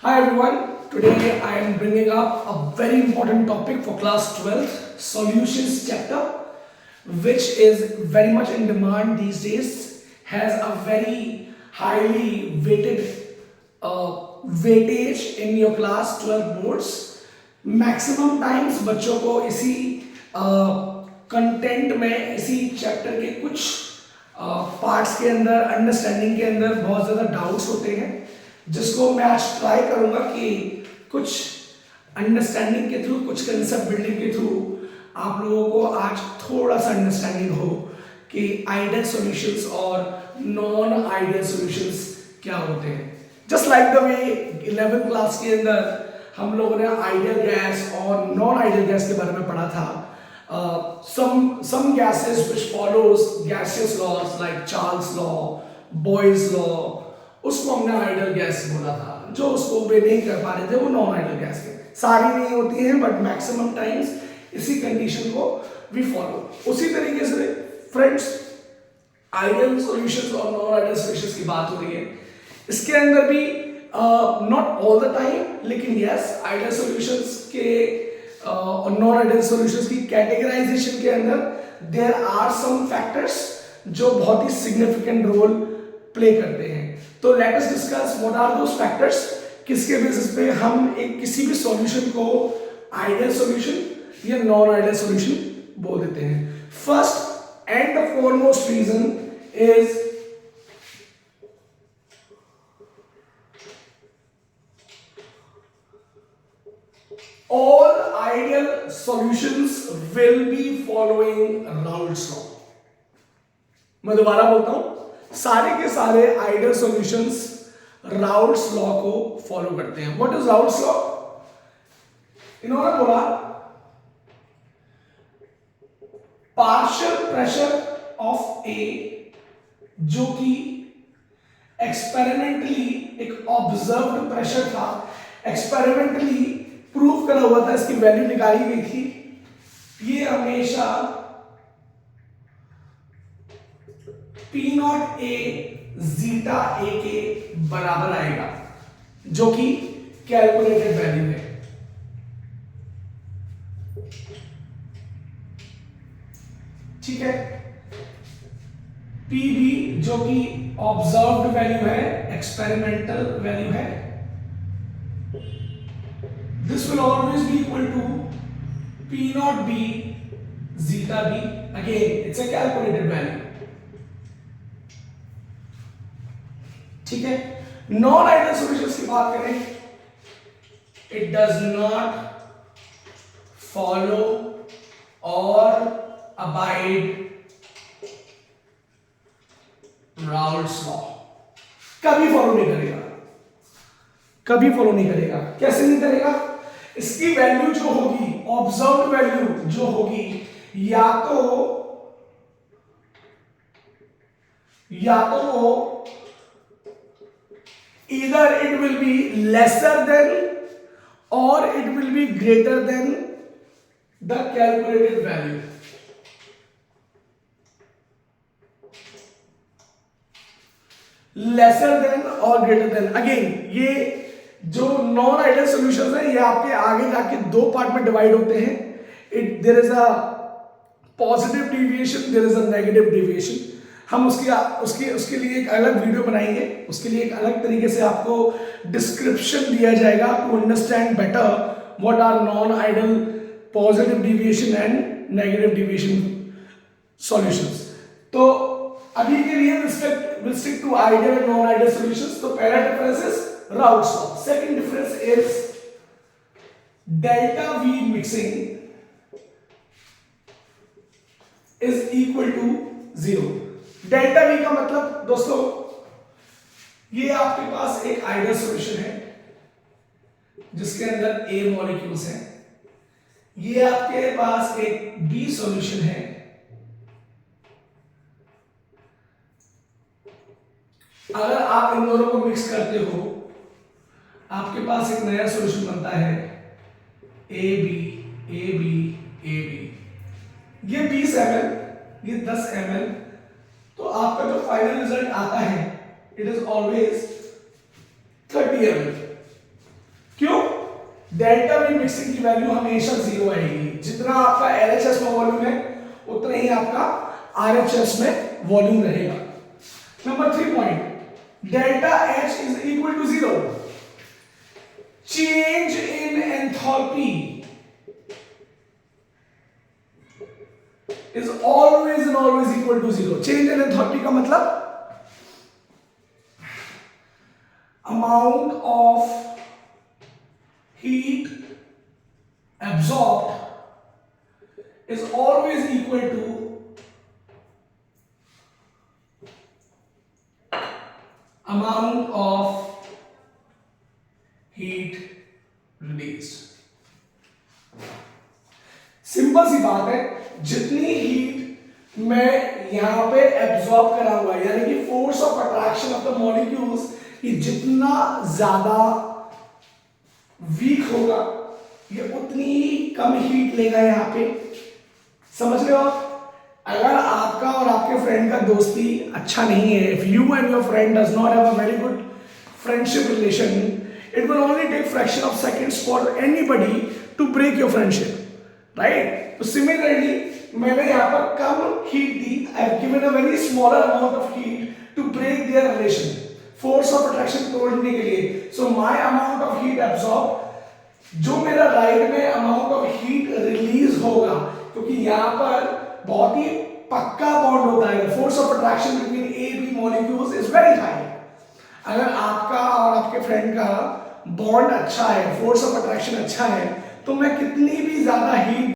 Hi everyone, today I am bringing up a very important topic for class 12th, solutions chapter, which is very much in demand these days, has a very highly weightage in your class 12 boards. Maximum times बच्चों को इसी content में इसी chapter के कुछ parts के अंदर understanding के अंदर बहुत ज़्यादा डाउट्स होते हैं, जिसको मैं आज ट्राई करूंगा कि कुछ अंडरस्टैंडिंग के थ्रू, कुछ कंसेप्ट बिल्डिंग के थ्रू आप लोगों को आज थोड़ा सा अंडरस्टैंडिंग हो कि आइडियल सॉल्यूशंस और नॉन आइडियल सॉल्यूशंस क्या होते हैं। Just like the way 11th class के अंदर हम लोगों ने आइडियल गैस और नॉन आइडियल गैस के बारे में पढ़ा था। some gases which follows gaseous laws like Charles law, Boyle's law, उसको हमने आइडियल गैस बोला था। जो उसको वे नहीं कर पा रहे थे वो नॉन आइडियल गैस थे। सारी नहीं होती हैं बट मैक्सिमम टाइम्स इसी कंडीशन को वी फॉलो। उसी तरीके से फ्रेंड्स आइडियल सॉल्यूशंस और नॉन आइडियल सॉल्यूशंस की बात हो रही है। इसके अंदर भी नॉट ऑल द टाइम, लेकिन यस आइडियल सॉल्यूशंस के और नॉन आइडियल सॉल्यूशंस की कैटेगराइजेशन के अंदर देयर आर सम फैक्टर्स जो बहुत ही सिग्निफिकेंट रोल प्ले करते हैं। तो let us discuss what are those factors, किसके बेसिस पे हम एक किसी भी सॉल्यूशन को आइडियल सॉल्यूशन या नॉन आइडियल सॉल्यूशन बोल देते हैं। First and the foremost reason is all ideal solutions will be following Raoult's law। मैं दोबारा बोलता हूं, सारे के सारे आइडियल सॉल्यूशंस राउल्ट्स लॉ को फॉलो करते हैं। What is Raoult's law? इन्होंने बोला पार्शियल प्रेशर ऑफ ए, जो कि एक्सपेरिमेंटली एक ऑब्जर्व्ड प्रेशर था, एक्सपेरिमेंटली प्रूव करा हुआ था, इसकी वैल्यू निकाली गई थी, ये हमेशा P नॉट ए जीटा ए के बराबर आएगा, जो कि कैलकुलेटेड वैल्यू है। ठीक है, P भी जो कि ऑब्जर्व्ड वैल्यू है, एक्सपेरिमेंटल वैल्यू है, this will always be equal to P naught B zeta B, again it's a calculated value। ठीक है, नॉन आइडियल सॉल्यूशंस की बात करें, it does not follow or abide Raoult's law। कभी follow नहीं करेगा, कभी फॉलो नहीं करेगा। कैसे नहीं करेगा? इसकी वैल्यू जो होगी, ऑब्जर्व्ड वैल्यू जो होगी, या तो वो either it will be lesser than or it will be greater than the calculated value। Lesser than और ग्रेटर देन, अगेन ये जो नॉन आइडियल सॉल्यूशंस है ये आपके आगे जाके दो पार्ट में डिवाइड होते हैं। It there is a positive deviation, there is a negative deviation. हम उसके लिए एक अलग वीडियो बनाएंगे, उसके लिए एक अलग तरीके से आपको डिस्क्रिप्शन दिया जाएगा to understand better what are non ideal, positive deviation and negative deviation solutions. तो अभी के लिए we'll stick to ideal and non-ideal solutions। तो पहला difference is Raoult's law। Second difference is delta V mixing is equal to 0। Delta V का मतलब दोस्तों, ये आपके पास एक आइडियल सॉल्यूशन है जिसके अंदर A मॉलिक्यूल्स हैं, ये आपके पास एक B सॉल्यूशन है, अगर आप इन दोनों को मिक्स करते हो आपके पास एक नया सॉल्यूशन बनता है ए बी। ये 20 ml, ये 10 ml। तो आपका जो फाइनल रिजल्ट आता है it is always 30 ml। Delta we mixing की वैल्यू हमेशा 0 आएगी। जितना आपका LHS में वॉल्यूम है उतना ही आपका RHS में वॉल्यूम रहेगा। Number 3 point, delta H is equal to 0, change in enthalpy is always and always equal to 0. Change in enthalpy का मतलब amount of heat absorbed is always equal to amount of heat released. Simple सी बात है, जितनी heat मैं यहां पे absorb करा हुआ है, यानी कि force of attraction of the molecules ये जितना ज्यादा वीक होगा ये उतनी ही कम हीट लेगा यहां पे। समझ रहे हो आप? अगर आपका और आपके फ्रेंड का दोस्ती अच्छा नहीं है, if you and your friend does not have a very good friendship relation, it will only take fraction of seconds for anybody to break your friendship, right? तो सिमिलरली मैंने यहाँ पर कम हीट दी, I have given a very smaller amount of heat to break their relation, force of attraction तोड़ने के लिए। So my amount of heat absorb, जो मेरा राइट में अमाउंट ऑफ हीट रिलीज होगा, क्योंकि यहाँ पर बहुत ही पक्का बॉन्ड होता है, force of attraction between A B molecules is very high. अगर आपका और आपके फ्रेंड का बॉन्ड अच्छा है, फोर्स ऑफ अट्रैक्शन अच्छा है, तो मैं कितनी भी ज्यादा हीट